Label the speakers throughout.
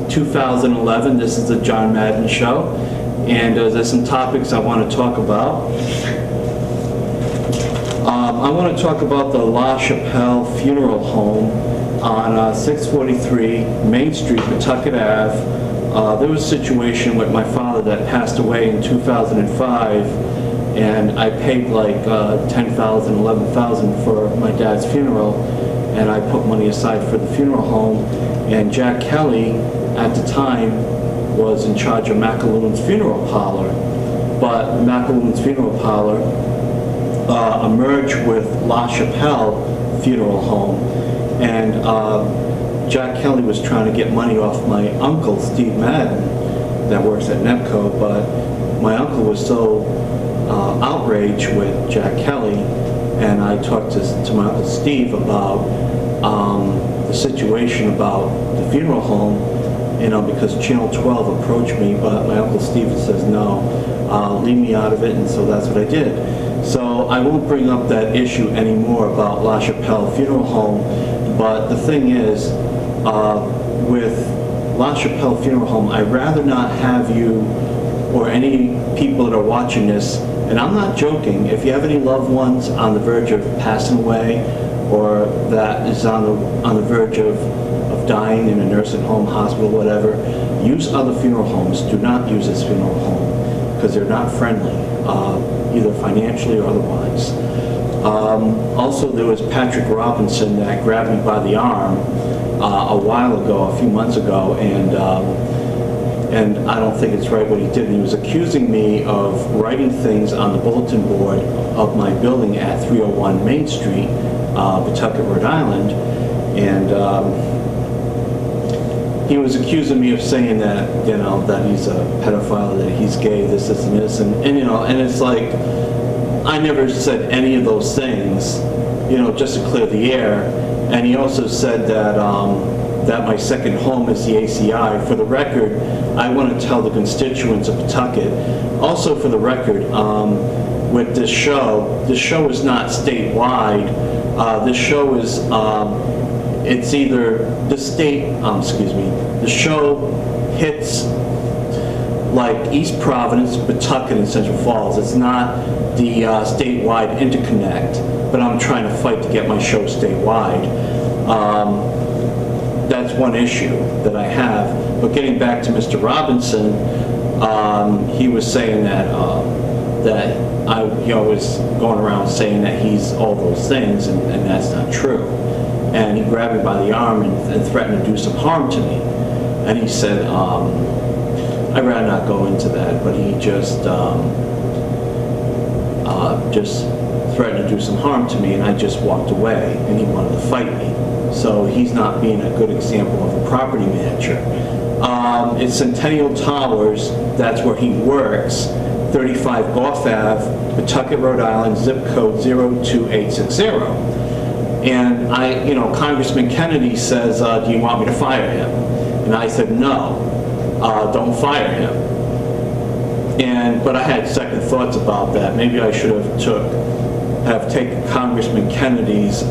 Speaker 1: 2011. This is the John Madden Show, and there's some topics I want to talk about. I want to talk about the La Chapelle Funeral Home on 643 Main Street, Pawtucket Ave. There was a situation with my father that passed away in 2005, and I paid like $10,000, $11,000 for my dad's funeral, and I put money aside for the funeral home. And Jack Kelly, at the time, was in charge of McAloon's Funeral Parlor, but McAloon's Funeral Parlor merged with La Chapelle Funeral Home, and Jack Kelly was trying to get money off my uncle, Steve Madden, that works at NEPCO, but my uncle was so outraged with Jack Kelly, and I talked to my uncle Steve about the situation about the funeral home, because Channel 12 approached me, but my uncle Steve says, no, leave me out of it, and so that's what I did. So I won't bring up that issue anymore about La Chapelle Funeral Home, but the thing is, with La Chapelle Funeral Home, I'd rather not have you or any people that are watching this, and I'm not joking, if you have any loved ones on the verge of passing away, or that is on the verge of dying in a nursing home, hospital, whatever, use other funeral homes. Do not use this funeral home, because they're not friendly, either financially or otherwise. Also, there was Patrick Robinson that grabbed me by the arm a while ago, a few months ago, and I don't think it's right what he did. He was accusing me of writing things on the bulletin board of my building at 301 Main Street, Pawtucket, Rhode Island, and he was accusing me of saying that, that he's a pedophile, that he's gay, this, and this, and it's like, I never said any of those things, just to clear the air. And he also said that that my second home is the ACI. For the record, I want to tell the constituents of Pawtucket, also for the record, with this show is not statewide. This show is, it's either the the show hits like East Providence, Pawtucket, and Central Falls. It's not the statewide interconnect, but I'm trying to fight to get my show statewide. That's one issue that I have. But getting back to Mr. Robinson, he was saying that I was going around saying that he's all those things, and that's not true. And he grabbed me by the arm and threatened to do some harm to me. And he said, I'd rather not go into that, but he just threatened to do some harm to me, and I just walked away, and he wanted to fight me. So he's not being a good example of a property manager. It's Centennial Towers, that's where he works, 35 Goff Ave, Pawtucket, Rhode Island, zip code 02860. And Congressman Kennedy says, do you want me to fire him? And I said, no, don't fire him. But I had second thoughts about that. Maybe I should have taken Congressman Kennedy's,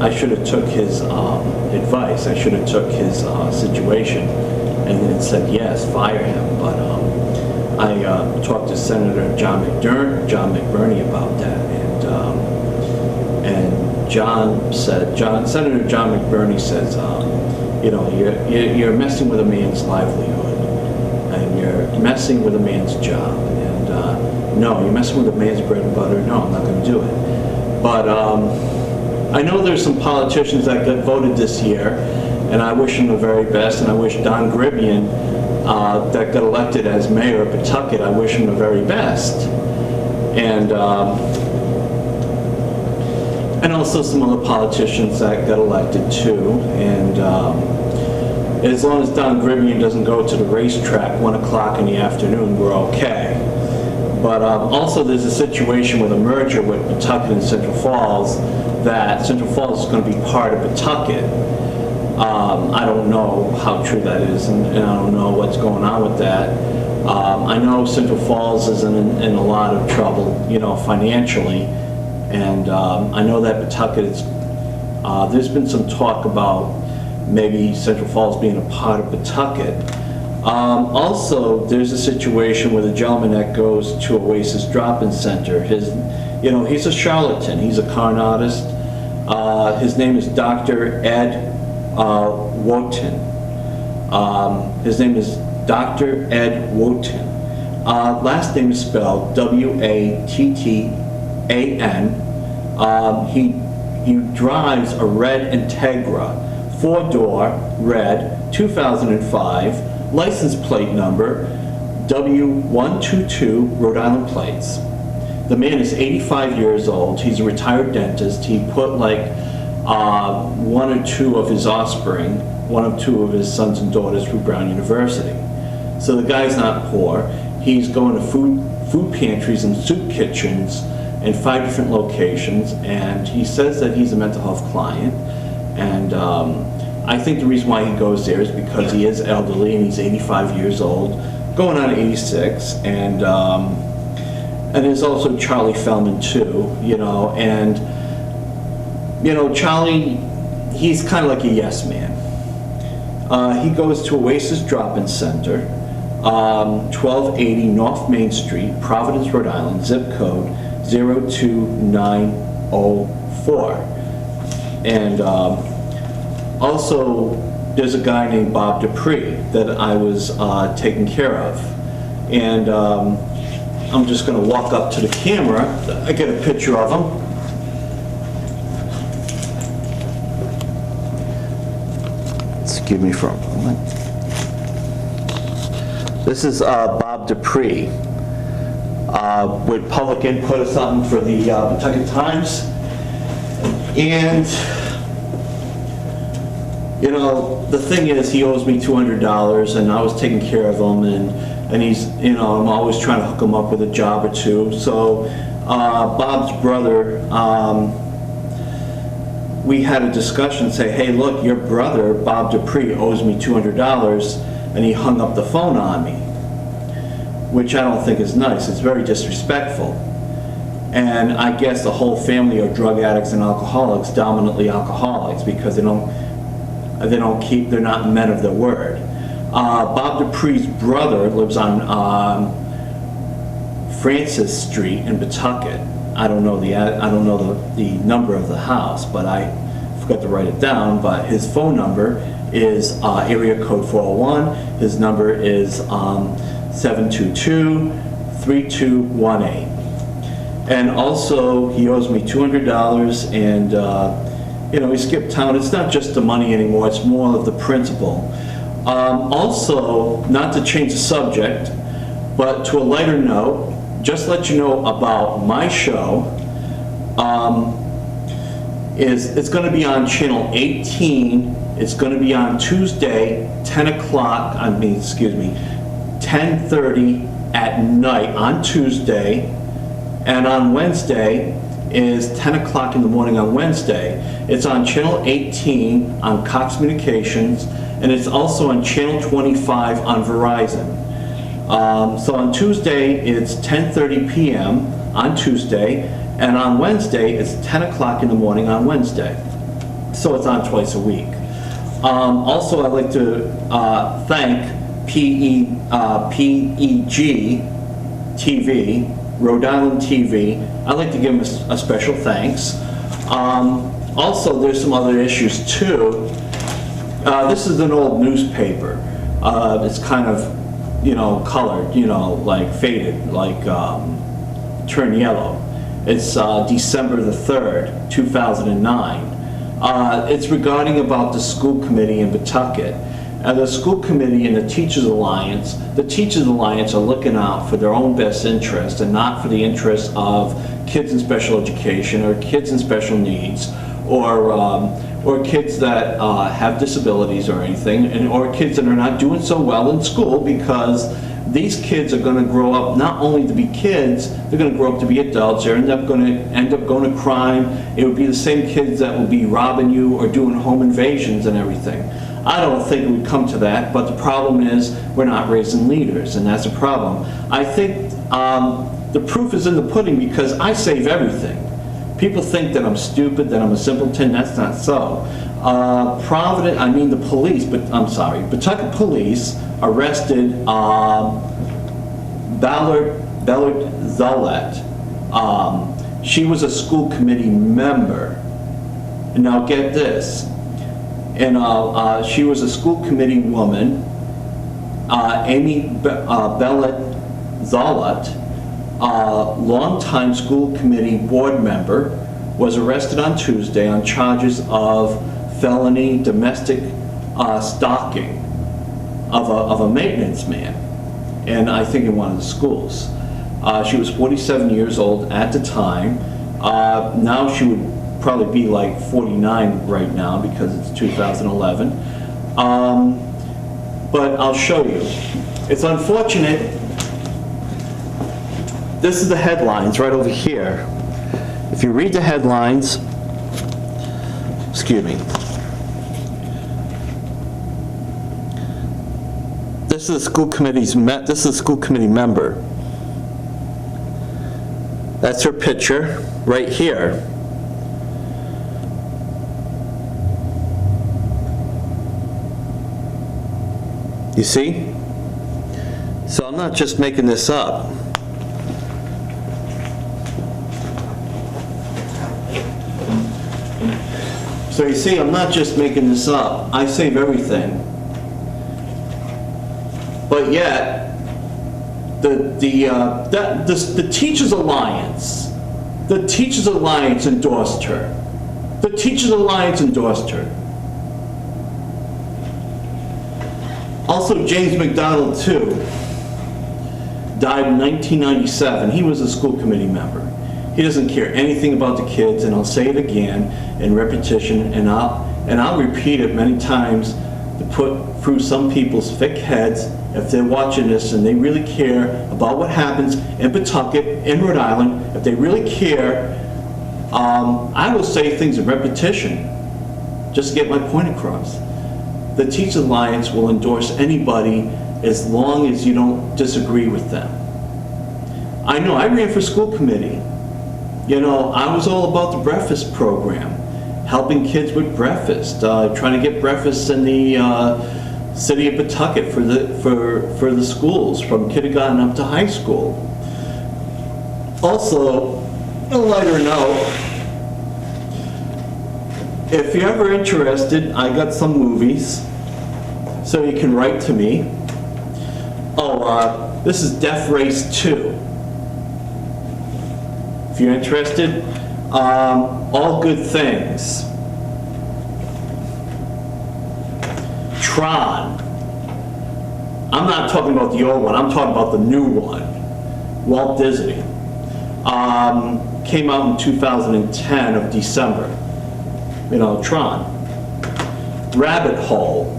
Speaker 1: I should have took his advice. I should have took his situation and then said, yes, fire him. But I talked to Senator John McBurney about that, and Senator John McBurney says, you're messing with a man's livelihood, and you're messing with a man's job, and no, you're messing with a man's bread and butter. No, I'm not going to do it. But I know there's some politicians that got voted this year, and I wish them the very best, and I wish Don Gribian, that got elected as mayor of Pawtucket, I wish him the very best. And also some other politicians that got elected too. And as long as Don Gribian doesn't go to the racetrack 1 o'clock in the afternoon, we're okay. But also there's a situation with a merger with Pawtucket and Central Falls, that Central Falls is going to be part of Pawtucket. I don't know how true that is, and I don't know what's going on with that. I know Central Falls is in a lot of trouble, financially, and I know that Pawtucket is There's been some talk about maybe Central Falls being a part of Pawtucket. Also, there's a situation with a gentleman that goes to Oasis Drop-In Center. He's a charlatan. He's a con artist. His name is Dr. Ed Wotan. His name is Dr. Ed Wotan. Last name is spelled W-A-T-T-A-N. He drives a red Integra, 4-door, red, 2005, license plate number W122, Rhode Island plates. The man is 85 years old. He's a retired dentist. He put like one or two of his offspring, one of two of his sons and daughters through Brown University. So the guy's not poor. He's going to food pantries and soup kitchens in 5 different locations, and he says that he's a mental health client. And I think the reason why he goes there is because he is elderly and he's 85 years old, going on 86, and there's also Charlie Feldman too, Charlie, he's kind of like a yes man. He goes to Oasis Drop-In Center, 1280 North Main Street, Providence, Rhode Island, zip code 02904. And also, there's a guy named Bob Dupree that I was taking care of. And I'm just going to walk up to the camera. I get a picture of him. Excuse me for a moment. This is Bob Dupree with public input or something for the Pawtucket Times. And, the thing is, he owes me $200, and I was taking care of him, and he's, I'm always trying to hook him up with a job or two. So Bob's brother, we had a discussion, say, hey, look, your brother, Bob Dupree, owes me $200, and he hung up the phone on me, which I don't think is nice. It's very disrespectful. And I guess the whole family are drug addicts and alcoholics, dominantly alcoholics, because they're not men of their word. Bob Dupree's brother lives on Francis Street in Pawtucket. I don't know the number of the house, but I forgot to write it down. But his phone number is area code 401. His number is 722-3218. And also, he owes me $200, and he skipped town. It's not just the money anymore, it's more of the principle. Also, not to change the subject, but to a lighter note, just let you know about my show. It's going to be on channel 18. It's going to be on Tuesday, 10:30 at night on Tuesday. And on Wednesday is 10 o'clock in the morning on Wednesday. It's on channel 18 on Cox Communications, and it's also on channel 25 on Verizon. So on Tuesday, it's 10:30 p.m. on Tuesday, and on Wednesday, it's 10 o'clock in the morning on Wednesday. So it's on twice a week. Also, I'd like to thank PEG TV, Rhode Island TV. I'd like to give them a special thanks. Also, there's some other issues too. This is an old newspaper. It's kind of, colored, like faded, like turned yellow. It's December the 3rd, 2009. It's regarding about the school committee in Pawtucket. The school committee and the Teachers Alliance are looking out for their own best interest and not for the interest of kids in special education or kids in special needs or kids that have disabilities or anything, or kids that are not doing so well in school, because these kids are going to grow up not only to be kids, they're going to grow up to be adults. They're going to end up going to crime. It would be the same kids that will be robbing you or doing home invasions and everything. I don't think it would come to that, but the problem is we're not raising leaders, and that's a problem. I think the proof is in the pudding, because I save everything. People think that I'm stupid, that I'm a simpleton. That's not so. The police, but I'm sorry, Pawtucket police arrested Ballard Zollet. She was a school committee member. And now get this. And she was a school committee woman, Amy Bellet Zollet, longtime school committee board member, was arrested on Tuesday on charges of felony domestic stalking of a maintenance man, and I think in one of the schools. She was 47 years old at the time. Now she would probably be like 49 right now because it's 2011. But I'll show you. It's unfortunate. This is the headlines right over here. If you read the headlines, excuse me. This is a school committee's this is a school committee member. That's her picture right here. You see? So I'm not just making this up. So you see, I'm not just making this up. I save everything. But yet, the Teachers Alliance, endorsed her. The Teachers Alliance endorsed her. Also, James McDonald II died in 1997. He was a school committee member. He doesn't care anything about the kids, and I'll say it again in repetition, and I'll repeat it many times to put through some people's thick heads if they're watching this and they really care about what happens in Pawtucket, in Rhode Island. If they really care, I will say things in repetition just to get my point across. The Teachers Alliance will endorse anybody as long as you don't disagree with them. I know, I ran for school committee. You know, I was all about the breakfast program, helping kids with breakfast, trying to get breakfast in the city of Pawtucket for the schools, from kindergarten up to high school. Also, a lighter note, if you're ever interested, I got some movies, so you can write to me. This is Death Race 2. If you're interested, All Good Things. Tron. I'm not talking about the old one, I'm talking about the new one. Walt Disney. Came out in 2010 of December. You know, Tron. Rabbit Hole.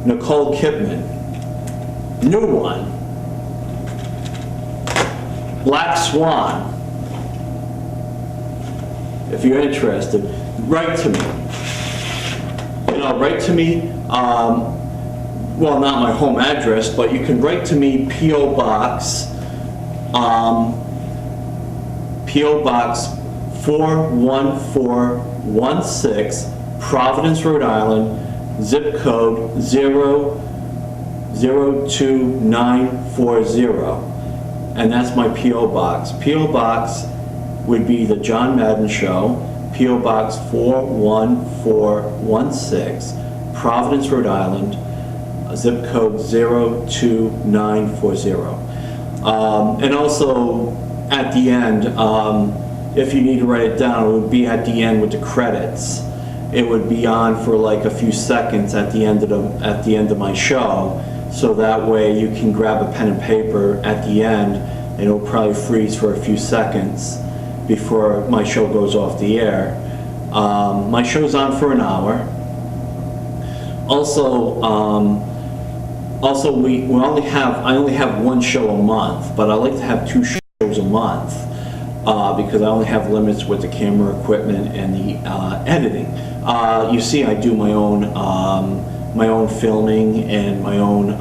Speaker 1: Nicole Kidman. New one. Black Swan. If you're interested, write to me. You know, write to me, well, not my home address, but you can write to me, P.O. Box 41416, Providence, Rhode Island, zip code 02940. And that's my P.O. Box. P.O. Box would be the John Madden Show, P.O. Box 41416, Providence, Rhode Island, zip code 02940. And also, at the end, if you need to write it down, it would be at the end with the credits. It would be on for like a few seconds at the end of my show, so that way you can grab a pen and paper at the end, and it'll probably freeze for a few seconds before my show goes off the air. My show's on for an hour. Also, I only have one show a month, but I like to have 2 shows a month because I only have limits with the camera equipment and the editing. You see, I do my own filming and my own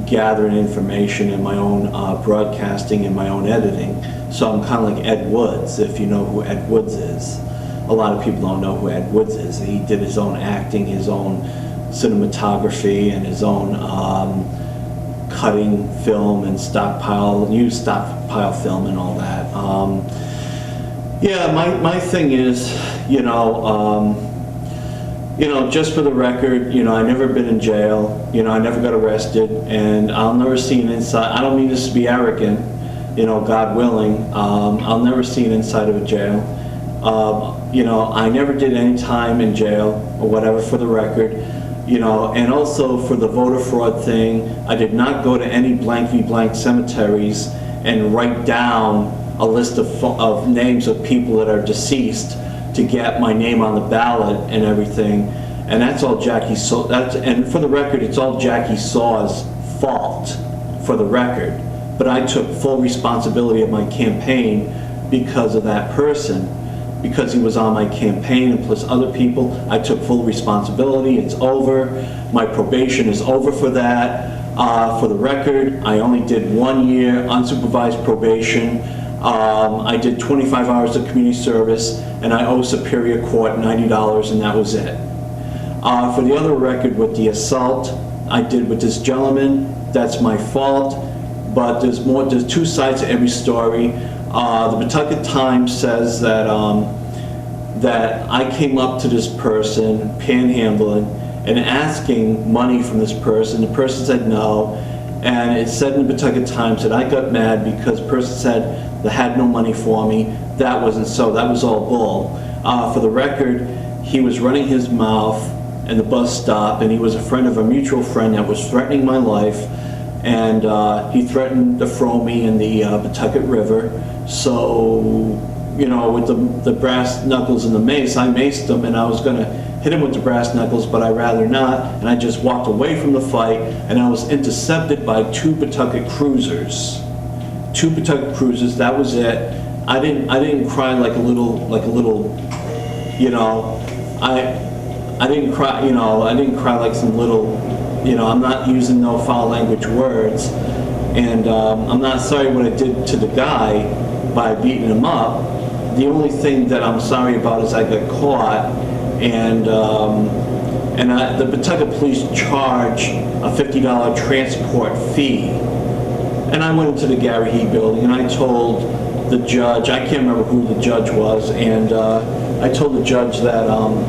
Speaker 1: gathering information and my own broadcasting and my own editing. So I'm kind of like Ed Woods, if you know who Ed Woods is. A lot of people don't know who Ed Woods is. He did his own acting, his own cinematography, and his own cutting film and used stockpile film and all that. Yeah, my thing is, just for the record, I never been in jail. I never got arrested, and I'll never see an inside. I don't mean this to be arrogant, God willing. I'll never see an inside of a jail. I never did any time in jail or whatever, for the record. And also for the voter fraud thing, I did not go to any blank v blank cemeteries and write down a list of names of people that are deceased to get my name on the ballot and everything. And that's all Jackie Saw. And for the record, it's all Jackie Saw's fault, for the record. But I took full responsibility of my campaign because of that person. Because he was on my campaign, and plus other people, I took full responsibility. It's over. My probation is over for that. For the record, I only did 1 year unsupervised probation. I did 25 hours of community service, and I owe Superior Court $90, and that was it. For the other record, with the assault I did with this gentleman, that's my fault. But there's two sides to every story. The Pawtucket Times says that that I came up to this person, panhandling, and asking money from this person. The person said no, and it said in the Pawtucket Times that I got mad because the person said they had no money for me. That wasn't so. That was all bull. For the record, he was running his mouth in the bus stop, and he was a friend of a mutual friend that was threatening my life, and he threatened to throw me in the Pawtucket River. So, with the brass knuckles and the mace, I maced him, and I was going to hit him with the brass knuckles, but I'd rather not, and I just walked away from the fight, and I was intercepted by two Pawtucket cruisers. Two Pawtucket cruisers, that was it. I didn't cry like a little, I didn't cry, I didn't cry like some little, I'm not using no foul language words, and I'm not sorry what I did to the guy by beating him up. The only thing that I'm sorry about is I got caught, and the Pawtucket police charge a $50 transport fee. And I went into the Gary He building, and I told the judge, I can't remember who the judge was, and I told the judge that, I'm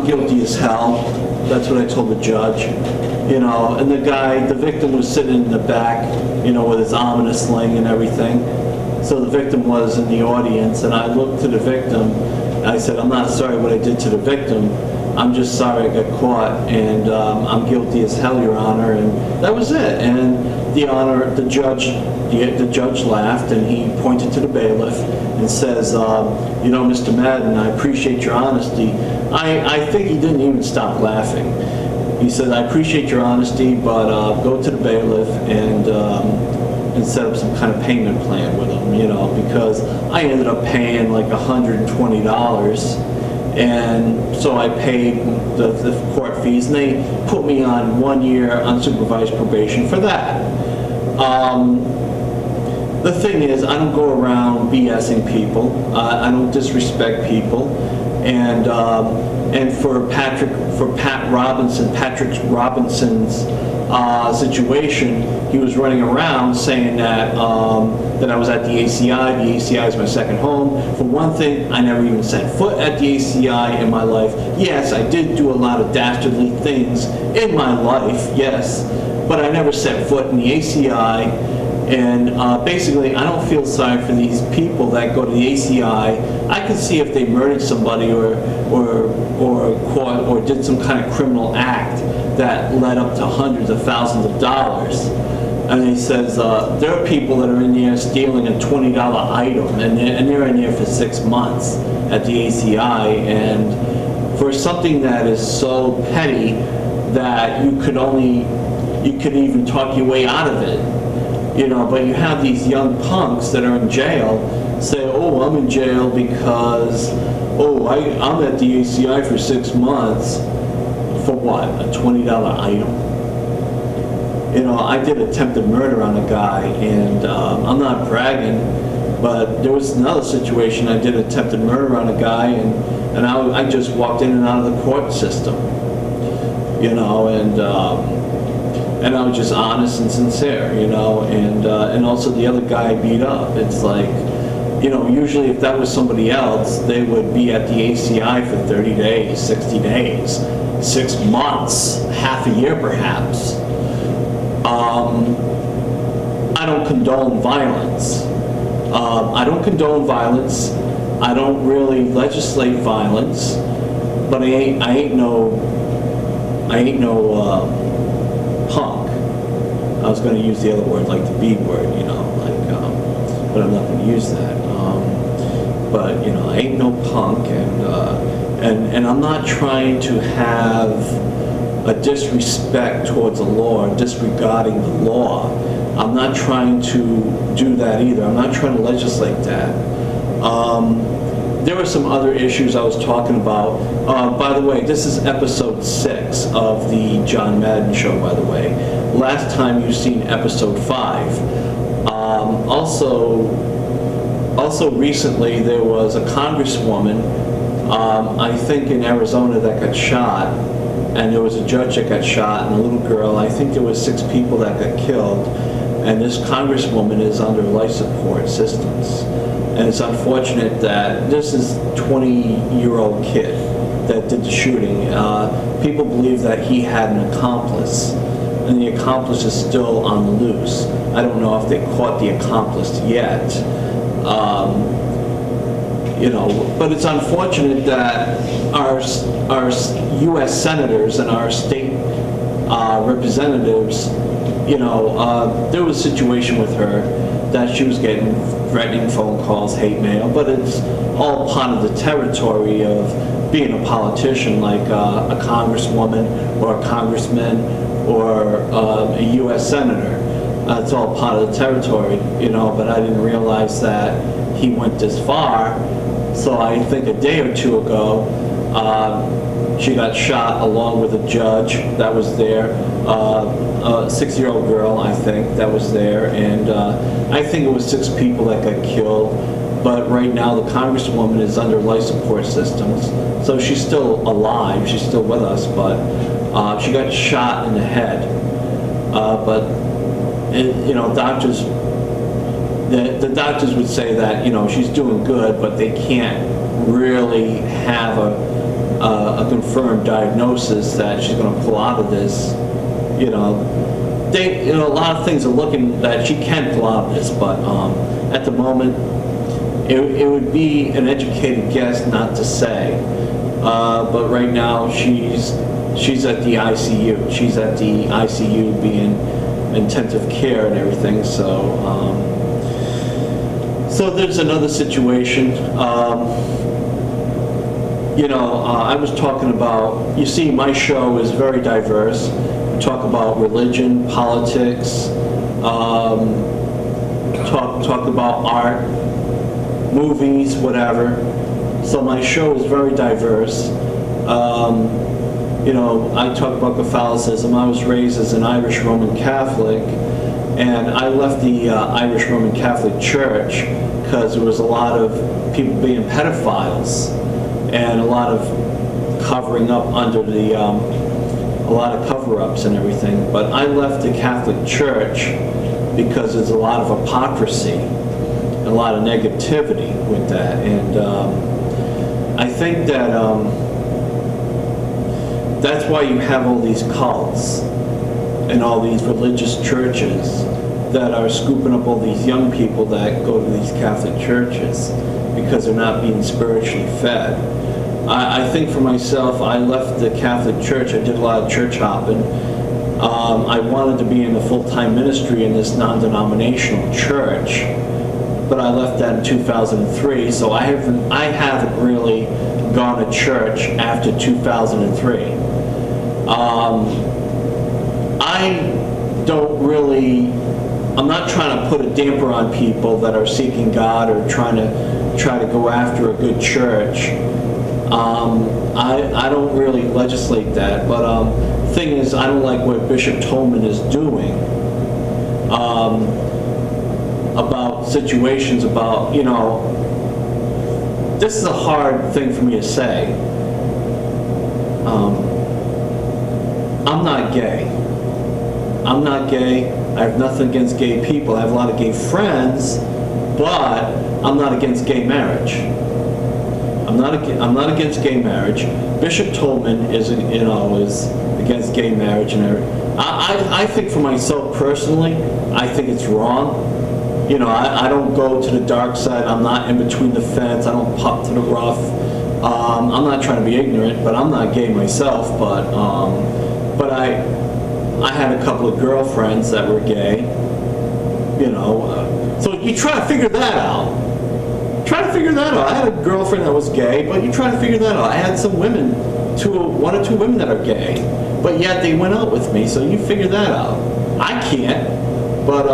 Speaker 1: guilty as hell. That's what I told the judge. And the victim was sitting in the back, with his arm in a sling and everything. So the victim was in the audience, and I looked to the victim, and I said, I'm not sorry what I did to the victim. I'm just sorry I got caught, and I'm guilty as hell, Your Honor, and that was it. And the judge laughed, and he pointed to the bailiff and says, Mr. Madden, I appreciate your honesty. I think he didn't even stop laughing. He said, I appreciate your honesty, but go to the bailiff and set up some kind of payment plan with him, because I ended up paying like $120. And so I paid the court fees, and they put me on 1 year unsupervised probation for that. The thing is, I don't go around BSing people. I don't disrespect people. And for Patrick Robinson's situation, he was running around saying that that I was at the ACI. The ACI is my second home. For one thing, I never even set foot at the ACI in my life. Yes, I did do a lot of dastardly things in my life, yes, but I never set foot in the ACI. And basically, I don't feel sorry for these people that go to the ACI. I can see if they murdered somebody or did some kind of criminal act that led up to hundreds of thousands of dollars. And he says there are people that are in there stealing a $20 item, and they're in there for 6 months at the ACI, and for something that is so petty that you could even talk your way out of it. But you have these young punks that are in jail say, oh, I'm in jail because, I'm at the ACI for 6 months. For what? A $20 item? I did attempted murder on a guy, and I'm not bragging, but there was another situation. I did attempted murder on a guy, and I just walked in and out of the court system, and I was just honest and sincere, and also the other guy beat up. It's like, usually if that was somebody else, they would be at the ACI for 30 days, 60 days, 6 months, half a year perhaps. I don't condone violence. I don't condone violence. I don't really legislate violence, but I ain't no punk. I was going to use the other word, like the B word, but I'm not going to use that. But I ain't no punk, and I'm not trying to have a disrespect towards the law, disregarding the law. I'm not trying to do that either. I'm not trying to legislate that. There were some other issues I was talking about. By the way, this is episode 6 of the John Madden show, by the way. Last time you've seen episode 5. Also recently there was a congresswoman, I think in Arizona, that got shot, and there was a judge that got shot, and a little girl. I think there was 6 people that got killed, and this congresswoman is under life support systems. And it's unfortunate that this is a 20-year-old kid that did the shooting. People believe that he had an accomplice, and the accomplice is still on the loose. I don't know if they caught the accomplice yet. But it's unfortunate that our U.S. senators and our state representatives, there was a situation with her that she was getting threatening phone calls, hate mail, but it's all part of the territory of being a politician, like a congresswoman or a congressman or a U.S. senator. It's all part of the territory, but I didn't realize that he went this far. So I think a day or two ago, she got shot along with a judge that was there, a 6-year-old girl, I think, that was there, and I think it was 6 people that got killed. But right now the congresswoman is under life support systems, so she's still alive, she's still with us, but she got shot in the head. Doctors, the doctors would say that she's doing good, but they can't really have a confirmed diagnosis that she's going to pull out of this. A lot of things are looking that she can pull out of this, but at the moment, it would be an educated guess not to say. But right now, she's at the ICU. She's at the ICU being intensive care and everything. So there's another situation. I was talking about, you see, my show is very diverse. We talk about religion, politics, talk about art, movies, whatever. So my show is very diverse. I talk about Catholicism. I was raised as an Irish Roman Catholic, and I left the Irish Roman Catholic Church because there was a lot of people being pedophiles and a lot of covering up under the, a lot of cover-ups and everything. But I left the Catholic Church because there's a lot of hypocrisy and a lot of negativity with that. And I think that that's why you have all these cults and all these religious churches that are scooping up all these young people that go to these Catholic churches because they're not being spiritually fed. I think for myself, I left the Catholic Church. I did a lot of church hopping. I wanted to be in the full-time ministry in this non-denominational church, but I left that in 2003, so I haven't really gone to church after 2003. I'm not trying to put a damper on people that are seeking God or trying to go after a good church. I don't really legislate that, but thing is, I don't like what Bishop Tolman is doing about situations about, this is a hard thing for me to say. I'm not gay. I'm not gay. I have nothing against gay people. I have a lot of gay friends, but I'm not against gay marriage. I'm not against gay marriage. Bishop Tolman is against gay marriage and everything. I think for myself personally, I think it's wrong. I don't go to the dark side. I'm not in between the fence. I don't pop to the rough. I'm not trying to be ignorant, but I'm not gay myself. But I had a couple of girlfriends that were gay. So you try to figure that out. I had a girlfriend that was gay, but you try to figure that out. I had some women, one or two women that are gay, but yet they went out with me. So you figure that out. I can't, but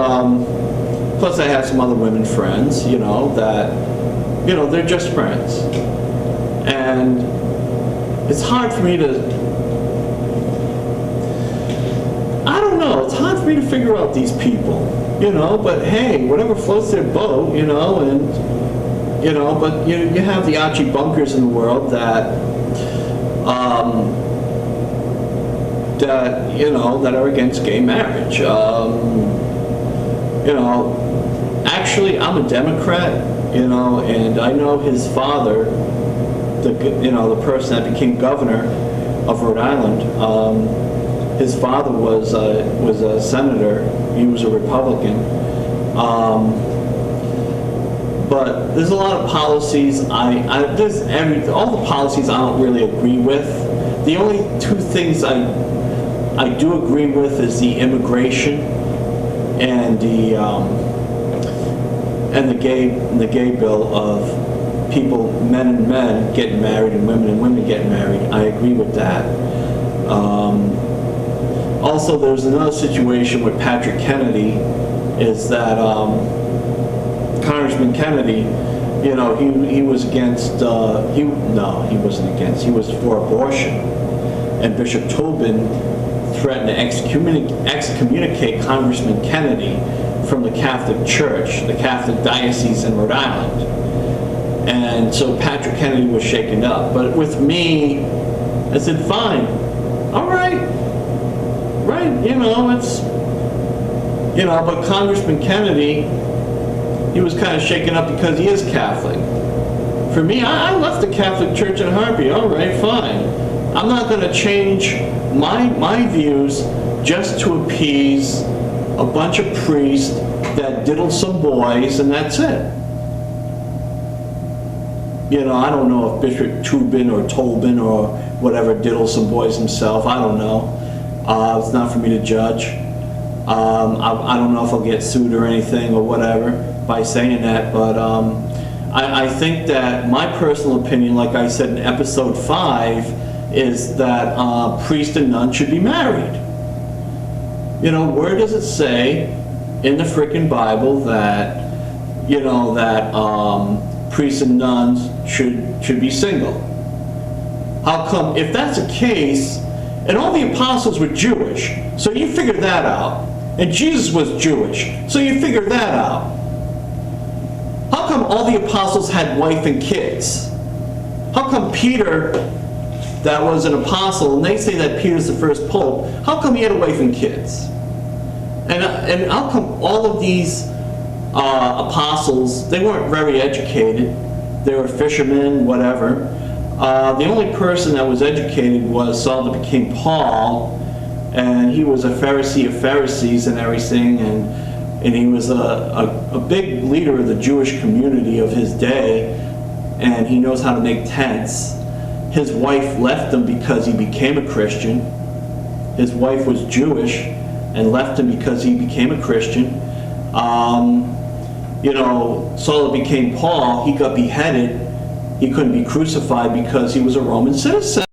Speaker 1: plus I have some other women friends, that they're just friends, and it's hard for me to. I don't know. It's hard for me to figure out these people, But hey, whatever floats their boat, But you have the Archie Bunkers in the world that that are against gay marriage. Actually, I'm a Democrat, and I know his father, the person that became governor of Rhode Island. His father was a senator. He was a Republican. But there's a lot of policies all the policies I don't really agree with. The only two things I do agree with is the immigration and the gay bill of people, men and men getting married and women getting married. I agree with that. Also, there's another situation with Patrick Kennedy, is that Congressman Kennedy, he was against, he wasn't against, he was for abortion. And Bishop Tobin threatened to excommunicate Congressman Kennedy from the Catholic Church, the Catholic diocese in Rhode Island. And so Patrick Kennedy was shaken up. But with me, I said, fine, all right, but Congressman Kennedy, he was kind of shaken up because he is Catholic. For me, I left the Catholic Church in a heartbeat. All right, fine. I'm not going to change my views just to appease a bunch of priests that diddle some boys, and that's it. I don't know if Bishop Tobin or Tolbin or whatever diddles some boys himself. I don't know. It's not for me to judge. I don't know if I'll get sued or anything or whatever by saying that, but I think that my personal opinion, like I said in episode 5, is that priest and nun should be married. Where does it say in the frickin' Bible that priests and nuns should be single? How come, if that's the case, and all the apostles were Jewish, so you figure that out, and Jesus was Jewish, so you figure that out. How come all the apostles had wife and kids? How come Peter, that was an apostle, and they say that Peter's the first pope, how come he had a wife and kids? And how come all of these apostles, they weren't very educated, they were fishermen, whatever. The only person that was educated was Saul that became Paul, and he was a Pharisee of Pharisees and everything, and he was a big leader of the Jewish community of his day, and he knows how to make tents. His wife left him because he became a Christian. His wife was Jewish and left him because he became a Christian. Saul that became Paul, he got beheaded. He couldn't be crucified because he was a Roman citizen.